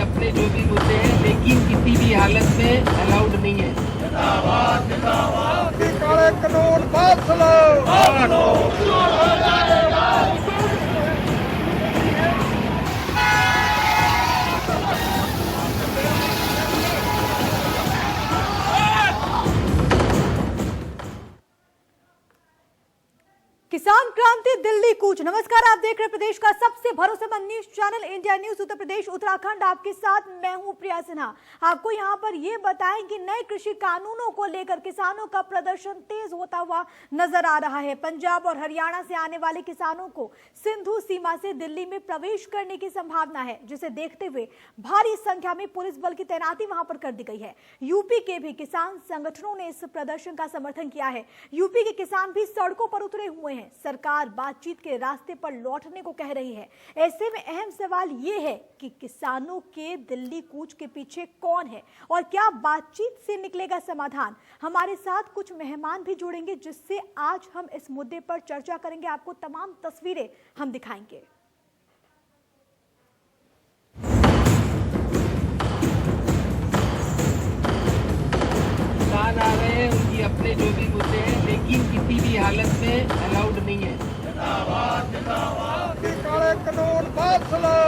अपने जो भी मुद्दे हैं, लेकिन किसी भी हालत में अलाउड नहीं है। जिंदाबाद जिंदाबाद काले कानून पास लो। किसान क्रांति दिल्ली कूच। नमस्कार, आप देख रहे हैं प्रदेश का सबसे भरोसेमंद news channel India news Uttar Pradesh Uttarakhand. आपके साथ मैं हूं प्रिया सिन्हा। आपको यहां पर यह बताएं कि नए कृषि कानूनों को लेकर किसानों का प्रदर्शन तेज होता हुआ नजर आ रहा है। पंजाब और हरियाणा से आने वाले किसानों को सिंधु सीमा से दिल्ली में प्रवेश करने की संभावना है, जिसे देखते हुए भारी संख्या में पुलिस बल की तैनाती वहां पर कर दी गई है। यूपी के भी किसान संगठनों ने इस प्रदर्शन का समर्थन किया है। यूपी के किसान भी सड़कों पर उतरे हुए हैं। सरकार बातचीत के रास्ते पर लौटने को कह रही है। ऐसे में अहम सवाल यह है कि किसानों के दिल्ली कूच के पीछे कौन है और क्या बातचीत से निकलेगा समाधान। हमारे साथ कुछ मेहमान भी जुड़ेंगे, जिससे आज हम इस मुद्दे पर चर्चा करेंगे। आपको तमाम तस्वीरें हम दिखाएंगे। किसान आ रहे हैं, उनकी अपने जो भी मुद्दे हैं, लेकिन किसी भी हालत में अलाउड नहीं है। जिंदाबाद जिंदाबाद काले कानून पास लो।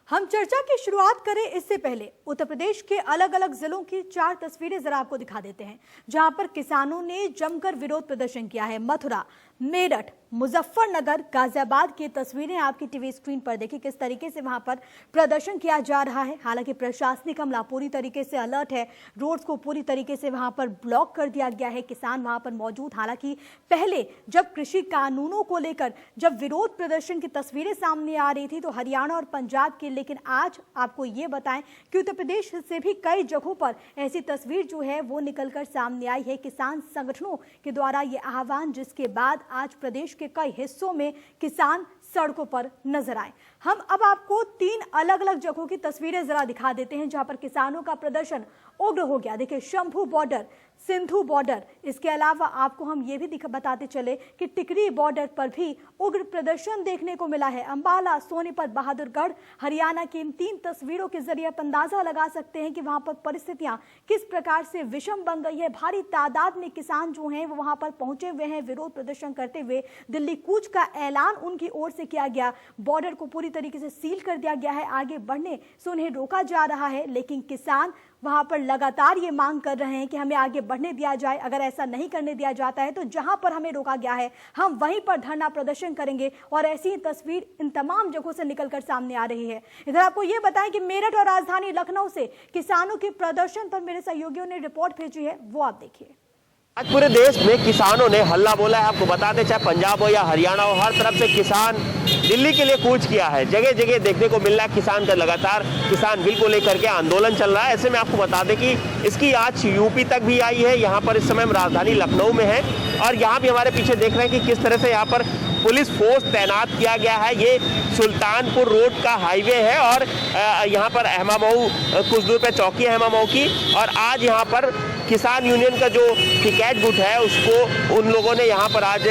हम चर्चा की शुरुआत करें इससे पहले उत्तर प्रदेश के अलग अलग जिलों की 4 तस्वीरें जरा आपको दिखा देते हैं, जहां पर किसानों ने जमकर विरोध प्रदर्शन किया है। मथुरा, मेरठ, मुजफ्फरनगर, गाजियाबाद की तस्वीरें आपकी टीवी स्क्रीन पर देखिए किस तरीके से वहां पर प्रदर्शन किया जा रहा है। हालांकि प्रशासनिक अमला पूरी तरीके से अलर्ट है। रोड्स को पूरी तरीके से वहां पर ब्लॉक कर दिया गया है। किसान वहां पर मौजूद। हालांकि पहले जब कृषि कानूनों को लेकर जब विरोध प्रदर्शन की तस्वीरें सामने आ रही थी तो हरियाणा और पंजाब के, लेकिन आज आपको ये बताएं कि उत्तर प्रदेश से भी कई जगहों पर ऐसी तस्वीर जो है वो निकलकर सामने आई है। किसान संगठनों के द्वारा ये आह्वान, जिसके बाद आज प्रदेश के कई हिस्सों में किसान सड़कों पर नजर आए। हम अब आपको 3 अलग अलग जगहों की तस्वीरें जरा दिखा देते हैं, जहां पर किसानों का प्रदर्शन उग्र हो गया। देखिए, शंभू बॉर्डर, सिंधु बॉर्डर, इसके अलावा आपको हम ये भी बताते चले कि टिकरी बॉर्डर पर भी उग्र प्रदर्शन देखने को मिला है। अंबाला, सोनीपत, बहादुरगढ़, हरियाणा की इन 3 तस्वीरों के जरिए आप अंदाजा लगा सकते हैं कि वहां पर परिस्थितियां किस प्रकार से विषम बन गई है। भारी तादाद में किसान जो हैं वो वहां पर पहुंचे हुए हैं विरोध प्रदर्शन करते हुए। दिल्ली कूच का ऐलान उनकी ओर से किया गया। बॉर्डर को पूरी तरीके से सील कर दिया गया है। आगे बढ़ने से उन्हें रोका जा रहा है, लेकिन किसान वहां पर लगातार ये मांग कर रहे हैं कि हमें आगे बढ़ने दिया जाए। अगर ऐसा नहीं करने दिया जाता है तो जहां पर हमें रोका गया है हम वहीं पर धरना प्रदर्शन करेंगे। और ऐसी ही तस्वीर इन तमाम जगहों से निकलकर सामने आ रही है। इधर आपको ये बताएं कि मेरठ और राजधानी लखनऊ से किसानों के प्रदर्शन पर मेरे सहयोगियों ने रिपोर्ट भेजी है, वो आप देखिए। आज पूरे देश में किसानों ने हल्ला बोला है। आपको बता दें, चाहे पंजाब हो या हरियाणा हो, हर तरफ से किसान दिल्ली के लिए कूच किया है। जगह जगह देखने को मिल रहा है किसान का लगातार किसान बिल को लेकर के आंदोलन चल रहा है। ऐसे में आपको बता दें कि इसकी आज यूपी तक भी आई है। यहाँ पर इस समय हम राजधानी लखनऊ में है और यहाँ भी हमारे पीछे देख रहे हैं कि किस तरह से यहाँ पर पुलिस फोर्स तैनात किया गया है। ये सुल्तानपुर रोड का हाईवे है और यहाँ पर अहमामऊ कुछ दूर पे चौकी है अहमामऊ की। और आज यहाँ पर किसान यूनियन का जो टिकैत गुट है उसको उन लोगों ने यहाँ पर आज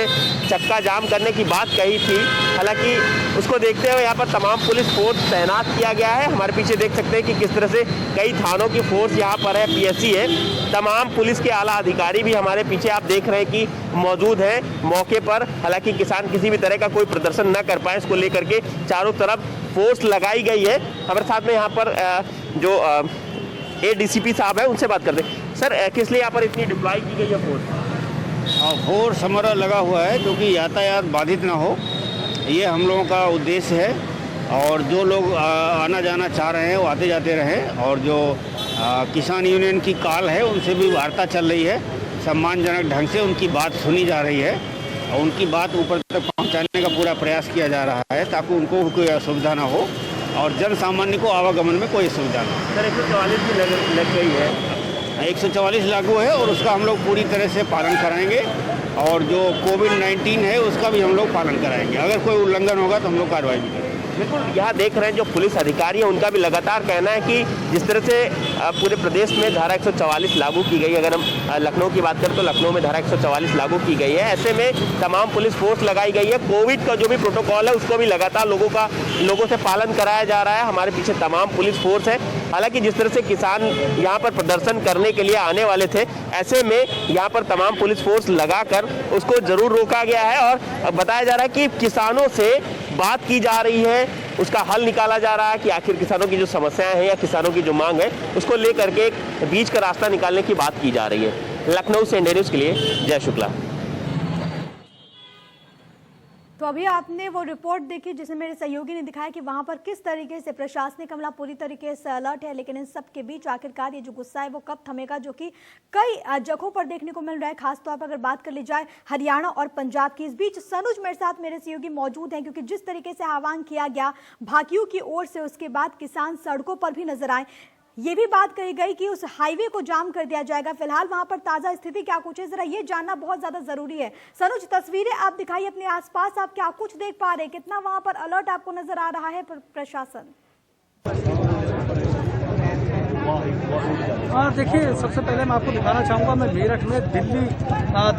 चक्का जाम करने की बात कही थी। हालांकि उसको देखते हुए यहाँ पर तमाम पुलिस फोर्स तैनात किया गया है। हमारे पीछे देख सकते हैं कि किस तरह से कई थानों की फोर्स यहाँ पर है, पीएससी है। तमाम पुलिस के आला अधिकारी भी हमारे पीछे आप देख रहे हैं कि मौजूद हैं मौके पर। हालांकि किसान किसी भी तरह का कोई प्रदर्शन न कर पाए, इसको लेकर के चारों तरफ फोर्स लगाई गई है। हमारे साथ में यहाँ पर जो एडीसीपी साहब है उनसे बात करते हैं। सर, किस लिए यहाँ पर इतनी डिप्लॉय की गई है फोर्स? फोर्स हमारा लगा हुआ है क्योंकि यातायात बाधित ना हो, ये हम लोगों का उद्देश्य है। और जो लोग आना जाना चाह रहे हैं वो आते जाते रहें। और जो किसान यूनियन की कॉल है उनसे भी वार्ता चल रही है। सम्मानजनक ढंग से उनकी बात सुनी जा रही है और उनकी बात ऊपर तक पहुंचाने का पूरा प्रयास किया जा रहा है ताकि उनको कोई असुविधा ना हो और जन सामान्य को आवागमन में कोई असुविधा ना हो। सर, 144 भी लग गई है। 144 लागू है और उसका हम लोग पूरी तरह से पालन कराएंगे। और जो कोविड-19 है उसका भी हम लोग पालन कराएंगे। अगर कोई उल्लंघन होगा तो हम लोग कार्रवाई भी करेंगे। बिल्कुल यहाँ देख रहे हैं जो पुलिस अधिकारी हैं उनका भी लगातार कहना है कि जिस तरह से पूरे प्रदेश में धारा 144 लागू की गई, अगर हम लखनऊ की बात करें तो लखनऊ में धारा 144 लागू की गई है। ऐसे में तमाम पुलिस फोर्स लगाई गई है। कोविड का जो भी प्रोटोकॉल है उसको भी लगातार लोगों से पालन कराया जा रहा है। हमारे पीछे तमाम पुलिस फोर्स है। हालांकि जिस तरह से किसान यहाँ पर प्रदर्शन करने के लिए आने वाले थे, ऐसे में यहाँ पर तमाम पुलिस फोर्स लगाकर उसको जरूर रोका गया है और बताया जा रहा है कि किसानों से बात की जा रही है, उसका हल निकाला जा रहा है कि आखिर किसानों की जो समस्याएं हैं या किसानों की जो मांग है उसको लेकर के एक बीच का रास्ता निकालने की बात की जा रही है। लखनऊ से इंडिया न्यूज़ के लिए जय शुक्ला। तो अभी आपने वो रिपोर्ट देखी जिसमें मेरे सहयोगी ने दिखाया कि वहां पर किस तरीके से प्रशासनिक अमला पूरी तरीके से अलर्ट है, लेकिन इन सब के बीच आखिरकार ये जो गुस्सा है वो कब थमेगा, जो कि कई जगहों पर देखने को मिल रहा है। खासतौर पर अगर बात कर ली जाए हरियाणा और पंजाब की। इस बीच सनुज मेरे साथ मेरे सहयोगी मौजूद हैं, क्योंकि जिस तरीके से आह्वान किया गया भाकियों की ओर से, उसके बाद किसान सड़कों पर भी नजर आए। ये भी बात कही गई कि उस हाईवे को जाम कर दिया जाएगा। फिलहाल वहां पर ताजा स्थिति क्या कुछ है, जरा ये जानना बहुत ज्यादा जरूरी है। सनुज, तस्वीरें आप दिखाइए अपने आसपास, आप क्या कुछ देख पा रहे हैं, कितना वहां पर अलर्ट आपको नजर आ रहा है प्रशासन? देखिए, सबसे पहले मैं आपको दिखाना चाहूँगा, मैं मेरठ में दिल्ली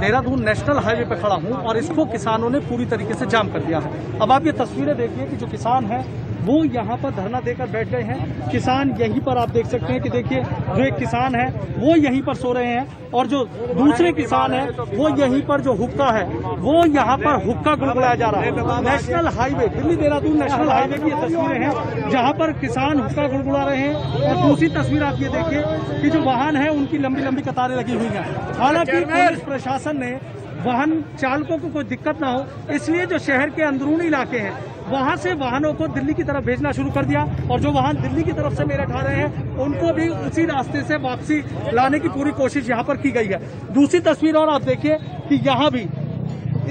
देहरादून नेशनल हाईवे पे खड़ा हूँ और इसको किसानों ने पूरी तरीके से जाम कर दिया है। अब आप ये तस्वीरें देखिए कि जो किसान हैं वो यहाँ पर धरना देकर बैठ गए हैं। किसान यहीं पर आप देख सकते हैं कि देखिए, जो एक किसान है वो यहीं पर सो रहे हैं और जो दूसरे किसान है वो यहीं पर, जो हुक्का है वो यहाँ पर हुक्का गुड़गुड़ाया जा रहा है। National highway, Delhi Dehradun national highway की ये तस्वीरें हैं जहाँ पर किसान हुक्का गुड़गुड़ा रहे हैं। और दूसरी तस्वीर आप ये देखिए कि जो वाहन है उनकी लंबी लंबी कतारें लगी हुई हैं। हालांकि पुलिस प्रशासन ने वाहन चालकों को कोई दिक्कत ना हो इसलिए जो शहर के अंदरूनी इलाके हैं वहां से वाहनों को दिल्ली की तरफ भेजना शुरू कर दिया और जो वाहन दिल्ली की तरफ से मेरठ आ रहे हैं उनको भी उसी रास्ते से वापसी लाने की पूरी कोशिश यहाँ पर की गई है। दूसरी तस्वीर और आप देखिए कि यहाँ भी,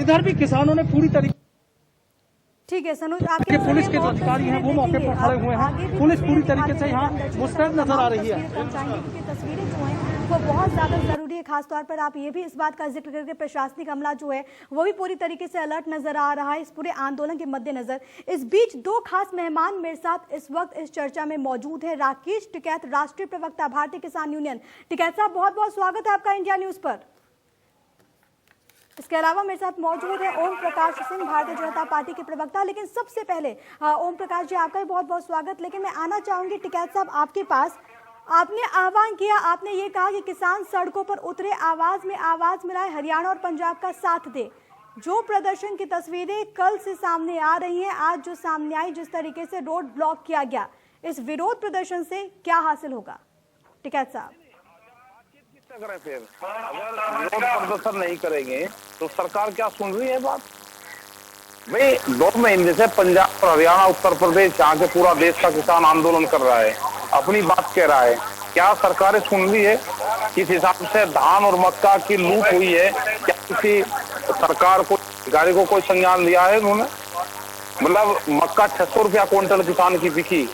इधर भी किसानों ने पूरी तरीके, ठीक है सनुज, आपके पुलिस के जो अधिकारी हैं वो मौके पर खड़े हुए हैं। पुलिस पूरी तरीके से यहाँ मुस्तैद नजर आ रही है। तस्वीरें जो हैं वो बहुत ज्यादा जरूरी है। खासतौर पर आप ये भी इस बात का जिक्र करके प्रशासनिक अमला जो है वो भी पूरी तरीके से अलर्ट नजर आ रहा है इस पूरे आंदोलन के मद्देनजर। इस बीच दो खास मेहमान मेरे साथ इस वक्त इस चर्चा में मौजूद है। राकेश टिकैत, राष्ट्रीय प्रवक्ता भारतीय किसान यूनियन। टिकैत साहब, बहुत बहुत स्वागत है आपका इंडिया न्यूज पर। इसके अलावा मेरे साथ मौजूद है ओम प्रकाश सिंह, भारतीय जनता पार्टी के प्रवक्ता। लेकिन सबसे पहले ओम प्रकाश जी, आपका भी बहुत बहुत स्वागत। लेकिन मैं आना चाहूंगी टिकैत साहब आपके पास। आपने आह्वान किया, आपने ये कहा कि किसान सड़कों पर उतरे, आवाज में आवाज मिलाए, हरियाणा और पंजाब का साथ दे। जो प्रदर्शन की तस्वीरें कल से सामने आ रही हैं, आज जो सामने आई, जिस तरीके से रोड ब्लॉक किया गया, इस विरोध प्रदर्शन से क्या हासिल होगा? टिकैत साहब, करें फिर अगर विरोध प्रदर्शन नहीं करेंगे तो सरकार क्या सुन रही है बात? भाई 2 महीने से पंजाब और हरियाणा, उत्तर प्रदेश, यहाँ के पूरा देश का किसान आंदोलन कर रहा है, अपनी बात कह रहा है। क्या सरकारें सुन रही है? किस हिसाब से धान और मक्का की लूट हुई है, क्या किसी सरकार को, गाड़ी को कोई संज्ञान लिया है उन्होंने? मतलब मक्का 600 रुपया क्विंटल किसान की बिकी,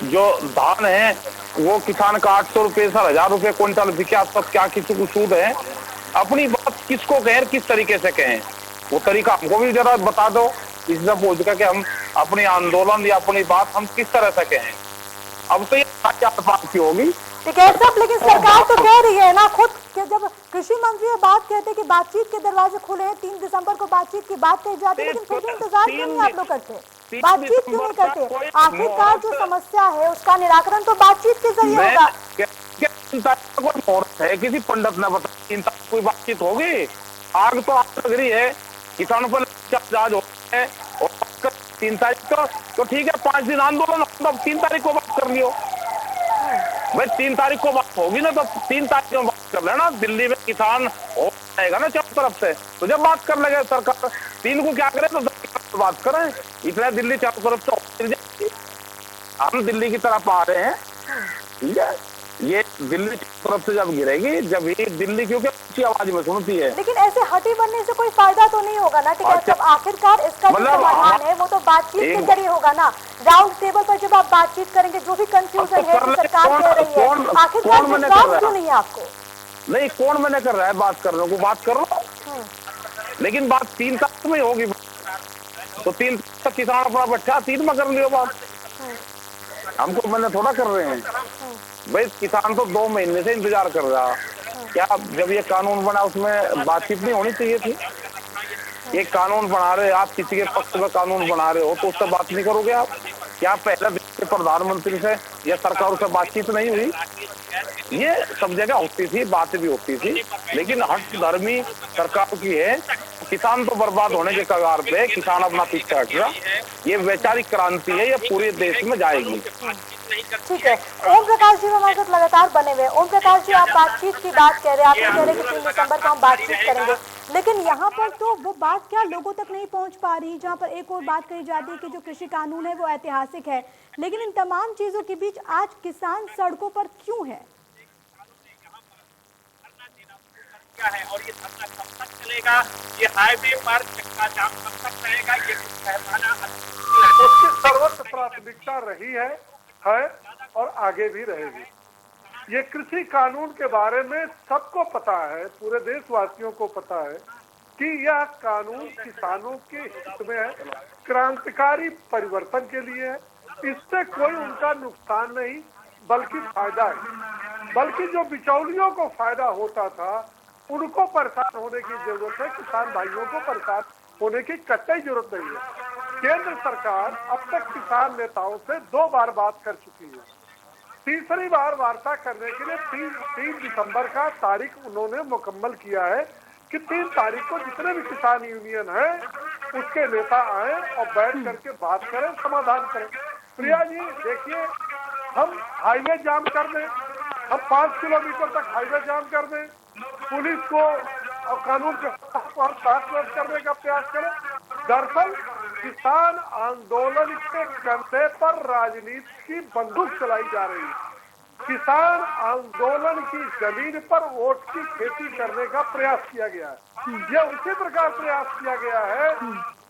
जो धान है वो किसान का 800 रुपये से 1000 रुपये क्विंटल बिका, तब क्या किसी को सूद है? अपनी बात किसको कहें, किस तरीके से कहें, वो तरीका हमको भी जरा बता दो। इससे पूछ कर कि हम अपनी आंदोलन या अपनी बात हम किस तरह से कहें। अब तो ये बात की होगी। लेकिन सरकार तो कह रही है ना खुद कि जब कृषि मंत्री बात कहते हैं कि बातचीत के दरवाजे खुले हैं, 3 दिसंबर को बातचीत की बात कही जाती है, लेकिन फिर भी इंतजार क्यों नहीं आप लोग करते? बातचीत क्यों नहीं करते? आखिरकार जो समस्या है उसका निराकरण तो बातचीत के जरिए होगा। है किसी पंडित ने बताया कोई बातचीत होगी? आग तो आग लग रही है, किसानों पर चार्ज हो है और 3 तारीख तो ठीक है, 5 दिन आंदोलन, 3 तारीख को बात कर लियो भाई। 3 तारीख को बात होगी ना तो 3 तारीख को बात कर लेना। दिल्ली में किसान हो जाएगा ना चारों तरफ से, तो जब बात कर लेगा सरकार। 3 को क्या करे तो 10 बात करें, इसलिए दिल्ली चारों तरफ से हम दिल्ली की तरफ आ रहे हैं। ठीक है, ये दिल्ली की तरफ से जब गिरेगी, जब ये दिल्ली क्योंकि ऊंची आवाज में सुनती है, लेकिन ऐसे हटी बनने से कोई फायदा तो नहीं होगा ना? ठीक है, जब आखिरकार इसका जो समाधान है वो तो बातचीत के जरिए होगा ना। राउंड टेबल पर जब आप बातचीत करेंगे, जो भी कंफ्यूजन है सरकार कह रही है, आखिरकार विश्वास क्यों नहीं है आपको? नहीं, कौन मना कर रहा है बात करने को? बात करो, लेकिन बात 3 तारीख में होगी। तो 3 तक किसान अपना बैठा 3 में कर लियो बात, हमको मैंने थोड़ा कर रहे हैं भाई। किसान तो 2 महीने से इंतजार कर रहा, क्या जब ये कानून बना उसमें बातचीत नहीं होनी चाहिए थी? ये कानून बना रहे आप, किसी के पक्ष में कानून बना रहे हो तो उससे बात नहीं करोगे आप? क्या पहले देश के प्रधानमंत्री से या सरकार से बातचीत नहीं हुई? ये सब जगह होती थी, बात भी होती थी, लेकिन हट धर्मी सरकार की है। किसान तो बर्बाद होने के कगार पे, किसान अपना पीछे हट रहा। ये वैचारिक क्रांति है, ये पूरे देश में जाएगी। ठीक है, ओम प्रकाश जी हमारे साथ लगातार बने हुए। ओम प्रकाश जी, आप बातचीत की बात कह रहे हैं, आप कह रहे हैं कि 3 दिसंबर को हम बातचीत करेंगे, लेकिन यहाँ पर तो वो बात क्या लोगों तक नहीं पहुँच पा रही। जहाँ पर एक और बात कही जाती है कि जो कृषि कानून है वो ऐतिहासिक है, लेकिन इन तमाम चीजों के बीच आज किसान सड़कों पर क्यों है? है और ये धरना कब तक चलेगा, ये हाईवे पर चक्का जाम कब तक रहेगा, ये उसकी सर्वोच्च प्राथमिकता रही है और आगे भी रहेगी। ये कृषि कानून के बारे में सबको पता है, पूरे देशवासियों को पता है कि यह कानून किसानों के हित में है, क्रांतिकारी परिवर्तन के लिए है। इससे कोई उनका नुकसान नहीं बल्कि फायदा है, बल्कि जो बिचौलियों को फायदा होता था उनको परेशान होने की जरूरत है। किसान भाइयों को परेशान होने की कतई जरूरत नहीं है। केंद्र सरकार अब तक किसान नेताओं से 2 बार बात कर चुकी है। तीसरी बार वार्ता करने के लिए 3 दिसंबर का तारीख उन्होंने मुकम्मल किया है कि 3 तारीख को जितने भी किसान यूनियन है उसके नेता आए और बैठ करके बात करें, समाधान करें। प्रिया जी देखिए, हम हाईवे जाम कर दें, हम 5 किलोमीटर तक हाईवे जाम कर दें, पुलिस को और कानून के साथ करने का प्रयास करें। दरअसल किसान आंदोलन के कंधे पर राजनीति की बंदूक चलाई जा रही है। किसान आंदोलन की जमीन पर वोट की खेती करने का प्रयास किया गया है। यह उसी प्रकार प्रयास किया गया है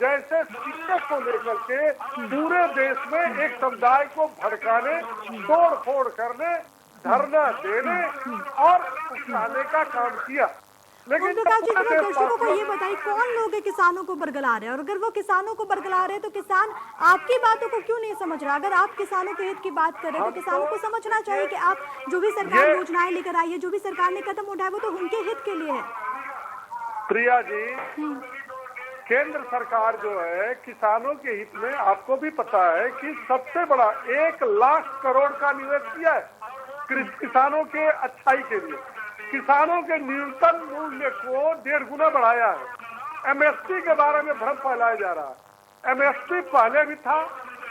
जैसे शिक्षक को लेकर के पूरे देश में एक समुदाय को भड़काने, तोड़ फोड़ करने, धरना देने और उकसाने का काम किया। लेकिन दर्शकों को ये बताइए, कौन लोग है किसानों को बरगला रहे हैं, और अगर वो किसानों को बरगला रहे हैं तो किसान आपकी बातों को क्यों नहीं समझ रहा? अगर आप किसानों के हित की बात कर रहे हैं तो किसानों को समझना चाहिए कि आप जो भी सरकार योजनाएं लेकर आई है, जो भी सरकार ने कदम उठाए वो तो उनके हित के लिए है। प्रिया जी, केंद्र सरकार जो है किसानों के हित में, आपको भी पता है कि सबसे बड़ा 1 लाख करोड़ का निवेश किया है किसानों के अच्छाई के लिए। किसानों के न्यूनतम मूल्य को 1.5 गुना बढ़ाया है। एमएसपी के बारे में भ्रम फैलाया जा रहा है। एमएसपी पहले भी था,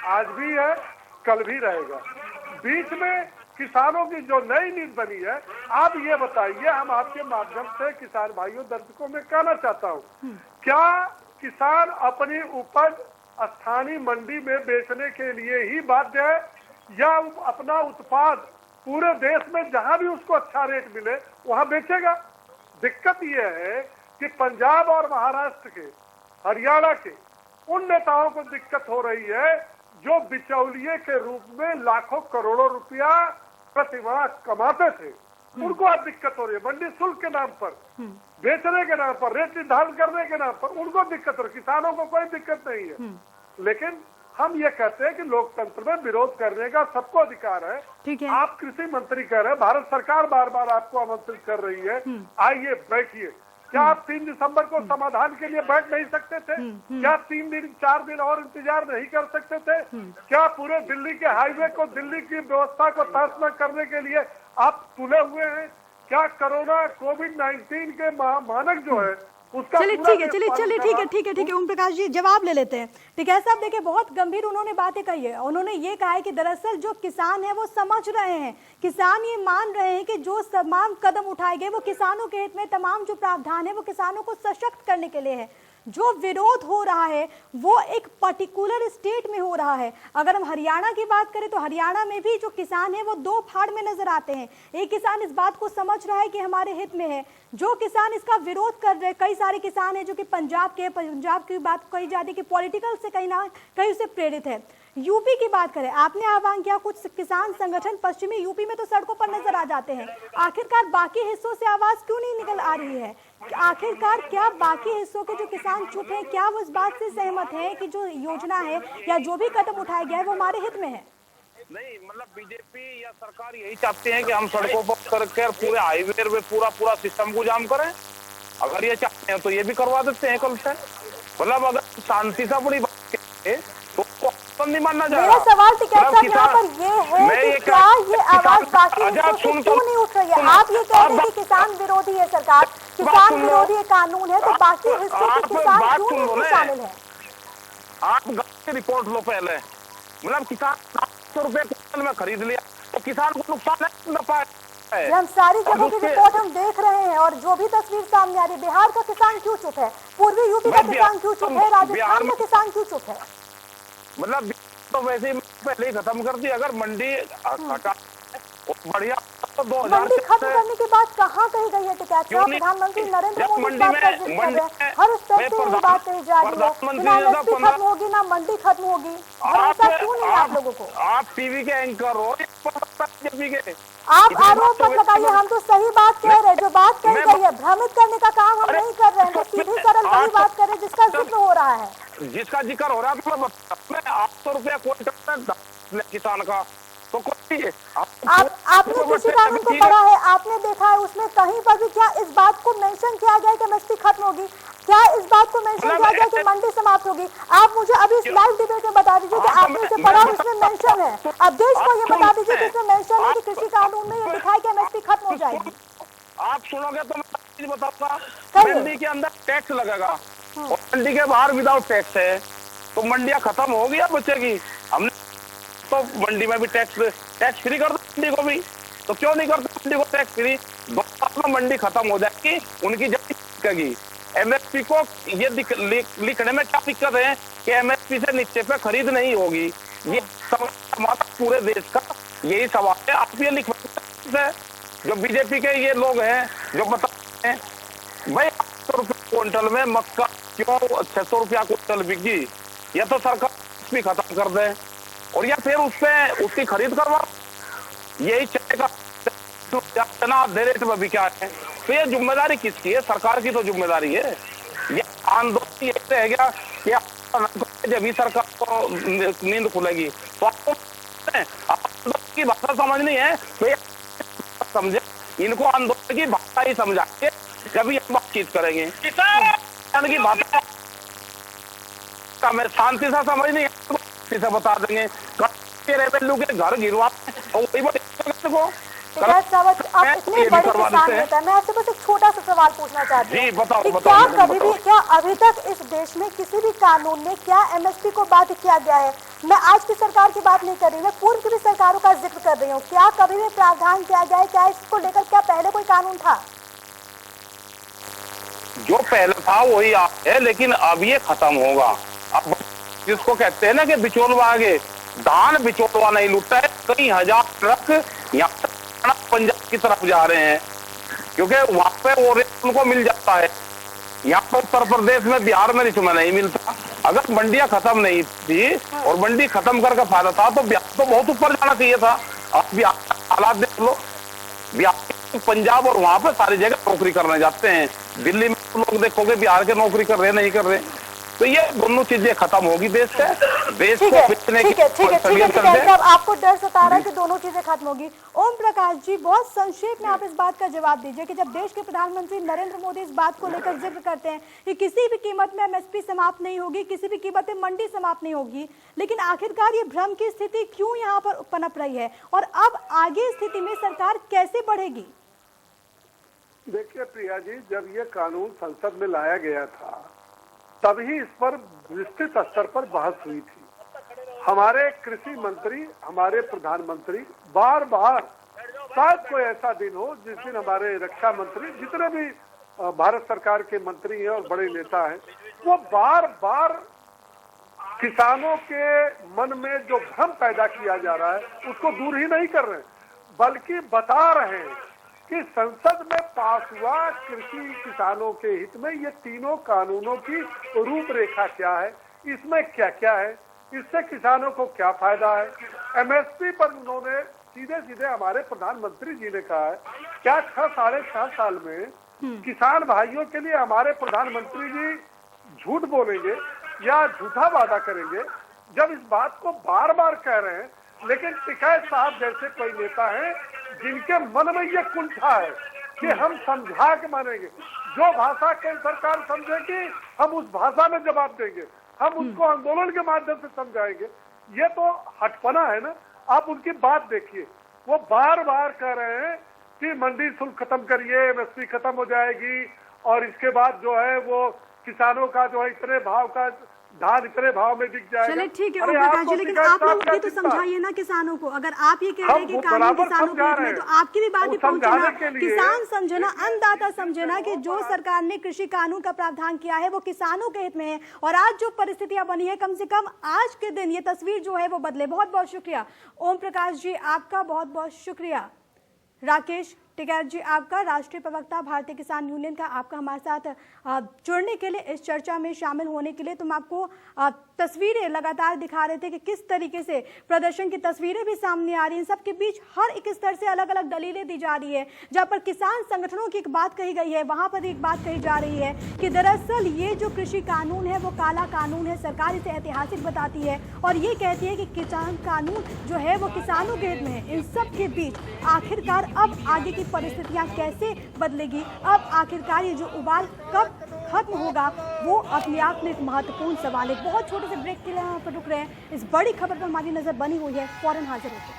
आज भी है, कल भी रहेगा। बीच में किसानों की जो नई नीति बनी है, आप ये बताइए, हम आपके माध्यम से किसान भाइयों दर्शकों में कहना चाहता हूँ, क्या किसान अपनी उपज स्थानीय मंडी में बेचने के लिए ही बाध्य है या अपना उत्पाद पूरे देश में जहां भी उसको अच्छा रेट मिले वहां बेचेगा? दिक्कत यह है कि पंजाब और महाराष्ट्र के, हरियाणा के उन नेताओं को दिक्कत हो रही है जो बिचौलिए के रूप में लाखों करोड़ों रुपया प्रतिमाह कमाते थे। उनको अब दिक्कत हो रही है। मंडी शुल्क के नाम पर, बेचने के नाम पर, रेट निर्धारण करने के नाम पर उनको दिक्कत हो रही है। किसानों को कोई दिक्कत नहीं है, लेकिन हम ये कहते हैं कि लोकतंत्र में विरोध करने का सबको अधिकार है। ठीक है। आप कृषि मंत्री कह रहे हैं, भारत सरकार बार बार आपको आमंत्रित कर रही है, आइए बैठिए। क्या आप 3 दिसंबर को समाधान के लिए बैठ नहीं सकते थे? क्या 3 दिन 4 दिन और इंतजार नहीं कर सकते थे? क्या पूरे दिल्ली के हाईवे को, दिल्ली की व्यवस्था को तहस-नहस करने के लिए आप तुले हुए हैं? क्या कोरोना कोविड-19 के मानक जो है चलिए ठीक है, ठीक है ओम प्रकाश जी जवाब ले लेते हैं। ठीक है साहब, देखिए बहुत गंभीर उन्होंने बातें कही है। उन्होंने ये कहा है कि दरअसल जो किसान है वो समझ रहे हैं, किसान ये मान रहे हैं कि जो तमाम कदम उठाए गए वो किसानों के हित में, तमाम जो प्रावधान है वो किसानों को सशक्त करने के लिए है। जो विरोध हो रहा है वो एक पर्टिकुलर स्टेट में हो रहा है। अगर हम हरियाणा की बात करें तो हरियाणा में भी जो किसान है वो 2 फाड़ में नजर आते हैं। एक किसान इस बात को समझ रहा है कि हमारे हित में है, जो किसान इसका विरोध कर रहे हैं, कई सारे किसान हैं जो कि पंजाब की बात कही जाती है कि पॉलिटिकल से कहीं ना कहीं उससे प्रेरित है। यूपी की बात करें, आपने आह्वान किया, कुछ किसान संगठन पश्चिमी यूपी में तो सड़कों पर नजर आ जाते हैं, आखिरकार बाकी हिस्सों से आवाज क्यों नहीं निकल आ रही है? आखिरकार क्या बाकी हिस्सों के जो किसान चुप हैं, क्या वो इस बात से सहमत हैं कि जो योजना है या जो भी कदम उठाया गया है वो हमारे हित में है? नहीं, मतलब बीजेपी या सरकार यही चाहते हैं कि हम सड़कों पर कर पूरे हाईवे में पूरा सिस्टम को जाम करें। अगर ये चाहते हैं तो ये भी करवा देते हैं कल से। मतलब अगर शांति से बड़ी बात है तो नहीं मानना चाह रहा। मेरा सवाल टिकैत साहब यहाँ पर ये है कि क्या ये आवाज बाकी हिस्सों से क्यों नहीं उठ रही है? आप ये कह रहे हैं कि किसान विरोधी है सरकार, किसान विरोधी कानून है, तो बाकी हिस्सों के किसान क्यों नहीं शामिल है? आप गाँव रिपोर्ट लो पहले। मतलब किसान 700 रुपए क्विंटल में खरीद लिया तो किसान को नुकसान है, नफा है। हम सारी जगहों की रिपोर्ट हम देख रहे हैं और जो भी तस्वीर सामने आ रही है, बिहार का किसान क्यों चुप है, पूर्वी यूपी का किसान क्यों चुप है, राजस्थान का किसान क्यों चुप है? मतलब तो वैसे ही पहले ही खत्म कर दी। अगर मंडी हटा बढ़िया तो 2000 मंडी खत्म करने की बात कहाँ कही गई है टिकैत साहब? प्रधानमंत्री नरेंद्र मोदी इस बात का जिक्र कर रहे हैं, हर स्तर से ये बात कही जा रही है कि ना एमएसपी खत्म होगी ना मंडी खत्म होगी। भरोसा क्यों नहीं है आप लोगों को? आप टीवी के एंकर हो, बीजेपी के आप आरोप मत लगाइए, हम तो सही बात कह रहे हैं, जो बात कही गई है। भ्रमित करने का काम हम नहीं कर रहे हैं, तो सीधी सरल वही बात कर रहे हैं जिसका जिक्र हो रहा है। जिसका जिक्र हो रहा है मैं 800 रुपया क्विंटल किसान का तो कोई आपने कृषि कानून को पढ़ा है, आपने देखा है, उसमें कहीं पर भी क्या इस बात को मेंशन किया गया कि एमएसपी खत्म होगी? क्या इस बात को मेंशन किया गया कि मंडी समाप्त होगी? आप मुझे अभी इस लाइव डिबेट में बता दीजिए कि आपने इसे पढ़ा और इसमें मेंशन है। अब देश को ये बता दीजिए कि इसमें मेंशन है कि कृषि कानून में ये लिखा है कि एमएसपी खत्म हो जाएगी। आप सुनोगे तो मैं बताऊंगा, मंडी के अंदर टैक्स लगेगा और मंडी के बाहर विदाउट टैक्स है, तो मंडियां खत्म होगी या बचेगी? हमने तो मंडी में भी टैक्स फ्री कर दो मंडी को भी, तो क्यों नहीं करते मंडी को टैक्स फ्री? 2 साल में मंडी खत्म हो जाएगी, उनकी जगह एमएसपी को ये लिखने में क्या दिक्कत है कि एमएसपी से नीचे पे खरीद नहीं होगी? ये हमारा पूरे देश का यही सवाल है। आप ये लिख जो बीजेपी के ये लोग हैं जो बताते हैं भाई 800 रुपये क्विंटल में मक्का क्यों 600 रुपया क्विंटल बिकी? या तो सरकार भी खत्म कर दे और या फिर उसकी खरीद करवा, यही चलेगा। दे रेट में बिका है तो ये जिम्मेदारी किसकी है? सरकार की तो जिम्मेदारी है। ये आंदोलन ये रह गया कि जब भी सरकार को नींद खुलेगी तो आपको आंदोलन की भाषा समझनी है तो ये समझे, इनको आंदोलन की भाषा ही समझाएंगे जब ये बातचीत करेंगे। किसान की भाषा हमें शांति से समझनी है, से बता देंगे रेवेन्यू के घर गिरवा को। आप इतने बड़े किसान नेता हैं, मैं आपसे बस एक छोटा सा सवाल पूछना चाहती हूँ। क्या अभी तक इस देश में किसी भी कानून में क्या एमएसपी को बात किया गया है? मैं आज की सरकार की बात नहीं कर रही, मैं पूर्व की भी सरकारों का जिक्र कर रही हूँ। क्या कभी भी प्रावधान किया गया है? क्या इसको लेकर क्या पहले कोई कानून था? जो पहले था वही है, लेकिन अब ये खत्म होगा। अब जिसको कहते हैं ना कि बिचौलवा आगे, धान बिचौलवा नहीं लुटता है। कई हजार ट्रक यहाँ पंजाब की तरफ जा रहे हैं क्योंकि वहां पे वो रेट उनको मिल जाता है। यहाँ पर उत्तर प्रदेश में, बिहार में इसमें नहीं मिलता। अगर मंडियां खत्म नहीं थी और मंडी खत्म करके फायदा था तो बिहार तो बहुत ऊपर जाना चाहिए था। अब बिहार हालात देख लो, बिहार, पंजाब और वहां पे सारी जगह नौकरी करने जाते हैं। दिल्ली में लोग देखोगे बिहार के नौकरी कर रहे नहीं कर रहे, तो ये दोनों चीजें खत्म होगी देश से। देश को बेचने की अब आपको डर सता रहा है कि दोनों चीजें खत्म होगी। ओम प्रकाश जी, बहुत संक्षेप में आप इस बात का जवाब दीजिए कि जब देश के प्रधानमंत्री नरेंद्र मोदी इस बात को लेकर जिक्र करते हैं कि किसी भी कीमत में एमएसपी समाप्त नहीं होगी, किसी भी कीमत में मंडी समाप्त नहीं होगी, लेकिन आखिरकार ये भ्रम की स्थिति क्यों यहाँ पर पनप रही है और अब आगे स्थिति में सरकार कैसे बढ़ेगी? देखिए प्रिया जी, जब ये कानून संसद में लाया गया था तभी इस पर विस्तृत स्तर पर बहस हुई थी। हमारे कृषि मंत्री, हमारे प्रधानमंत्री बार बार, शायद कोई ऐसा दिन हो जिस दिन हमारे रक्षा मंत्री, जितने भी भारत सरकार के मंत्री हैं और बड़े नेता हैं, वो बार बार किसानों के मन में जो भ्रम पैदा किया जा रहा है उसको दूर ही नहीं कर रहे, बल्कि बता रहे हैं कि संसद में पास हुआ कृषि किसानों के हित में ये तीनों कानूनों की रूपरेखा क्या है, इसमें क्या क्या है, इससे किसानों को क्या फायदा है? एमएसपी पर उन्होंने सीधे सीधे हमारे प्रधानमंत्री जी ने कहा है, क्या 6-6.5 साल में किसान भाइयों के लिए हमारे प्रधानमंत्री जी झूठ बोलेंगे या झूठा वादा करेंगे? जब इस बात को बार बार कह रहे हैं, लेकिन टिकैत साहब जैसे कोई नेता हैं जिनके मन में ये कुंठा है कि हम समझा के मानेंगे, जो भाषा केंद्र सरकार समझेगी हम उस भाषा में जवाब देंगे, हम उसको आंदोलन के माध्यम से समझाएंगे। ये तो हटपना है ना। आप उनकी बात देखिए, वो बार बार कह रहे हैं कि मंडी शुल्क खत्म करिए, एमएसपी खत्म हो जाएगी और इसके बाद जो है वो किसानों का जो है इतने भाव का धान इतने भाव में बिक जाएगा। चलिए ठीक है ओम प्रकाश जी, लेकिन आप लोग भी तो समझाइए ना किसानों को। अगर आप ये कह रहे हैं कि कानून किसानों के हित में, तो आपकी भी बात भी पहुंचे ना। किसान समझे ना, अन्नदाता समझे ना कि जो सरकार ने कृषि कानून का प्रावधान किया है वो किसानों के हित में है। और आज जो परिस्थितियां बनी है, कम से कम आज के दिन ये तस्वीर जो है वो बदले। बहुत बहुत शुक्रिया ओम प्रकाश जी, आपका बहुत बहुत शुक्रिया। राकेश टिकैत जी आपका, राष्ट्रीय प्रवक्ता भारतीय किसान यूनियन का, आपका हमारे साथ जुड़ने के लिए, इस चर्चा में शामिल होने के लिए। तुम आपको तस्वीरें लगातार दिखा रहे थे कि किस तरीके से प्रदर्शन की तस्वीरें भी सामने आ रही हैं। सबके बीच हर एक स्तर से अलग अलग दलीलें दी जा रही है। जहां पर किसान संगठनों की एक बात कही गई है, वहां पर एक बात कही जा रही है कि दरअसल ये जो कृषि कानून है वो काला कानून है, सरकार इसे ऐतिहासिक बताती है और ये कहती है कि किसान कानून जो है वो किसानों के हित में है। इन सब के बीच आखिरकार अब आगे की परिस्थितियां कैसे बदलेगी, अब आखिरकार ये जो उबाल कब खत्म होगा, वो अपने आप में एक महत्वपूर्ण सवाल है। बहुत छोटे से ब्रेक के लिए यहाँ पर रुक रहे हैं। इस बड़ी खबर पर हमारी नजर बनी हुई है, फौरन हाजिर होते हैं।